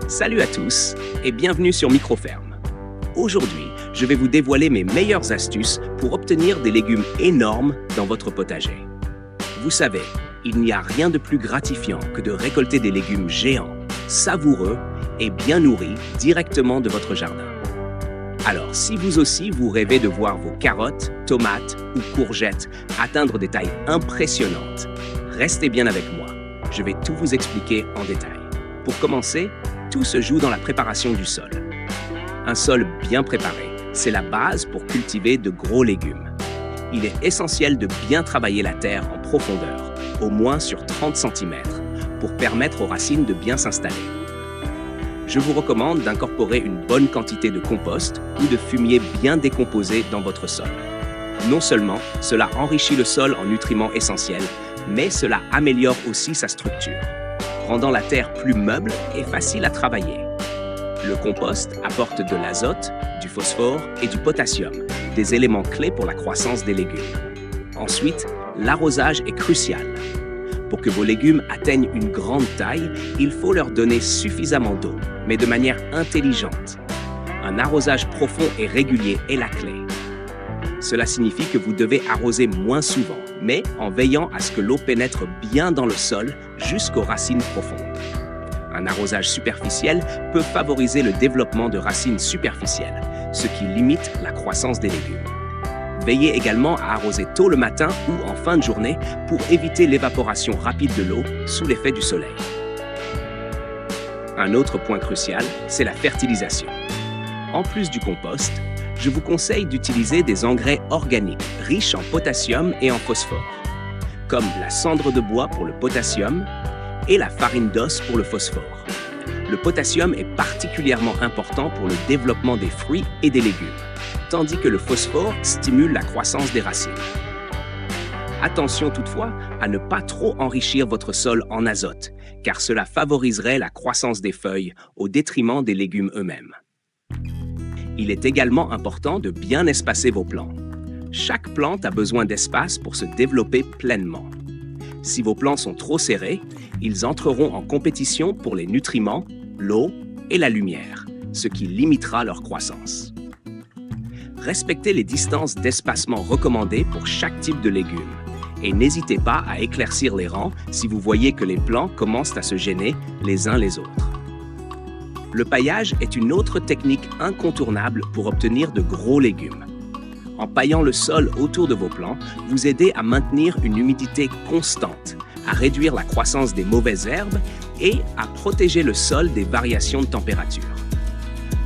Salut à tous et bienvenue sur Microferme. Aujourd'hui, je vais vous dévoiler mes meilleures astuces pour obtenir des légumes énormes dans votre potager. Vous savez, il n'y a rien de plus gratifiant que de récolter des légumes géants, savoureux et bien nourris directement de votre jardin. Alors, si vous aussi vous rêvez de voir vos carottes, tomates ou courgettes atteindre des tailles impressionnantes, restez bien avec moi. Je vais tout vous expliquer en détail. Pour commencer, tout se joue dans la préparation du sol. Un sol bien préparé, c'est la base pour cultiver de gros légumes. Il est essentiel de bien travailler la terre en profondeur, au moins sur 30 cm, pour permettre aux racines de bien s'installer. Je vous recommande d'incorporer une bonne quantité de compost ou de fumier bien décomposé dans votre sol. Non seulement cela enrichit le sol en nutriments essentiels, mais cela améliore aussi sa structure, rendant la terre plus meuble et facile à travailler. Le compost apporte de l'azote, du phosphore et du potassium, des éléments clés pour la croissance des légumes. Ensuite, l'arrosage est crucial. Pour que vos légumes atteignent une grande taille, il faut leur donner suffisamment d'eau, mais de manière intelligente. Un arrosage profond et régulier est la clé. Cela signifie que vous devez arroser moins souvent, mais en veillant à ce que l'eau pénètre bien dans le sol jusqu'aux racines profondes. Un arrosage superficiel peut favoriser le développement de racines superficielles, ce qui limite la croissance des légumes. Veillez également à arroser tôt le matin ou en fin de journée pour éviter l'évaporation rapide de l'eau sous l'effet du soleil. Un autre point crucial, c'est la fertilisation. En plus du compost, je vous conseille d'utiliser des engrais organiques riches en potassium et en phosphore, comme la cendre de bois pour le potassium et la farine d'os pour le phosphore. Le potassium est particulièrement important pour le développement des fruits et des légumes, tandis que le phosphore stimule la croissance des racines. Attention toutefois à ne pas trop enrichir votre sol en azote, car cela favoriserait la croissance des feuilles au détriment des légumes eux-mêmes. Il est également important de bien espacer vos plants. Chaque plante a besoin d'espace pour se développer pleinement. Si vos plants sont trop serrés, ils entreront en compétition pour les nutriments, l'eau et la lumière, ce qui limitera leur croissance. Respectez les distances d'espacement recommandées pour chaque type de légumes et n'hésitez pas à éclaircir les rangs si vous voyez que les plants commencent à se gêner les uns les autres. Le paillage est une autre technique incontournable pour obtenir de gros légumes. En paillant le sol autour de vos plants, vous aidez à maintenir une humidité constante, à réduire la croissance des mauvaises herbes et à protéger le sol des variations de température.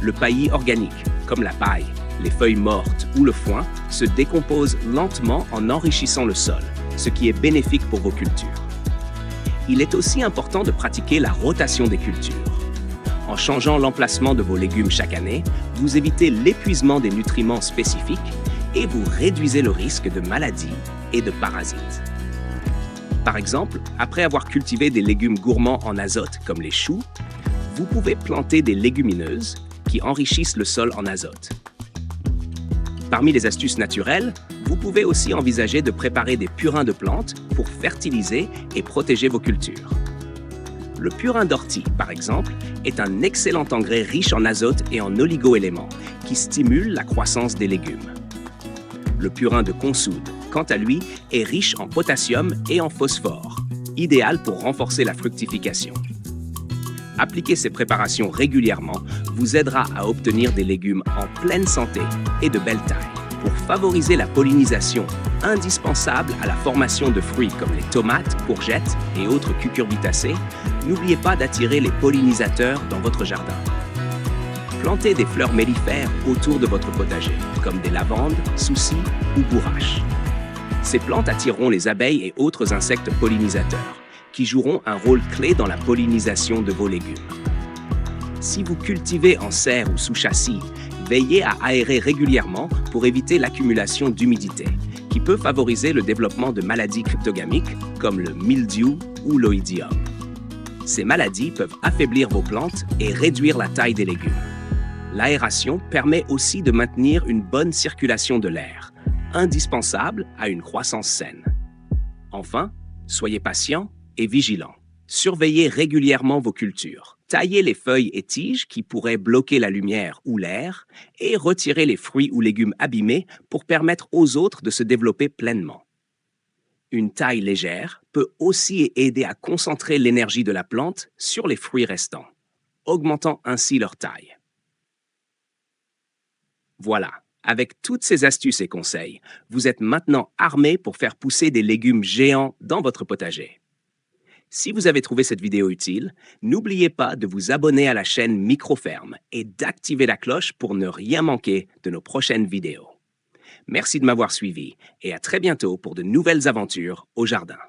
Le paillis organique, comme la paille, les feuilles mortes ou le foin, se décompose lentement en enrichissant le sol, ce qui est bénéfique pour vos cultures. Il est aussi important de pratiquer la rotation des cultures. En changeant l'emplacement de vos légumes chaque année, vous évitez l'épuisement des nutriments spécifiques et vous réduisez le risque de maladies et de parasites. Par exemple, après avoir cultivé des légumes gourmands en azote comme les choux, vous pouvez planter des légumineuses qui enrichissent le sol en azote. Parmi les astuces naturelles, vous pouvez aussi envisager de préparer des purins de plantes pour fertiliser et protéger vos cultures. Le purin d'ortie, par exemple, est un excellent engrais riche en azote et en oligo-éléments qui stimule la croissance des légumes. Le purin de consoude, quant à lui, est riche en potassium et en phosphore, idéal pour renforcer la fructification. Appliquer ces préparations régulièrement vous aidera à obtenir des légumes en pleine santé et de belle taille. Pour favoriser la pollinisation, indispensable à la formation de fruits comme les tomates, courgettes et autres cucurbitacées, n'oubliez pas d'attirer les pollinisateurs dans votre jardin. Plantez des fleurs mellifères autour de votre potager, comme des lavandes, soucis ou bourraches. Ces plantes attireront les abeilles et autres insectes pollinisateurs, qui joueront un rôle clé dans la pollinisation de vos légumes. Si vous cultivez en serre ou sous châssis, veillez à aérer régulièrement pour éviter l'accumulation d'humidité, qui peut favoriser le développement de maladies cryptogamiques comme le mildiou ou l'oïdium. Ces maladies peuvent affaiblir vos plantes et réduire la taille des légumes. L'aération permet aussi de maintenir une bonne circulation de l'air, indispensable à une croissance saine. Enfin, soyez patient et vigilant. Surveillez régulièrement vos cultures, Taillez les feuilles et tiges qui pourraient bloquer la lumière ou l'air et retirez les fruits ou légumes abîmés pour permettre aux autres de se développer pleinement. Une taille légère peut aussi aider à concentrer l'énergie de la plante sur les fruits restants, augmentant ainsi leur taille. Voilà, avec toutes ces astuces et conseils, vous êtes maintenant armé pour faire pousser des légumes géants dans votre potager. Si vous avez trouvé cette vidéo utile, n'oubliez pas de vous abonner à la chaîne Microferme et d'activer la cloche pour ne rien manquer de nos prochaines vidéos. Merci de m'avoir suivi et à très bientôt pour de nouvelles aventures au jardin.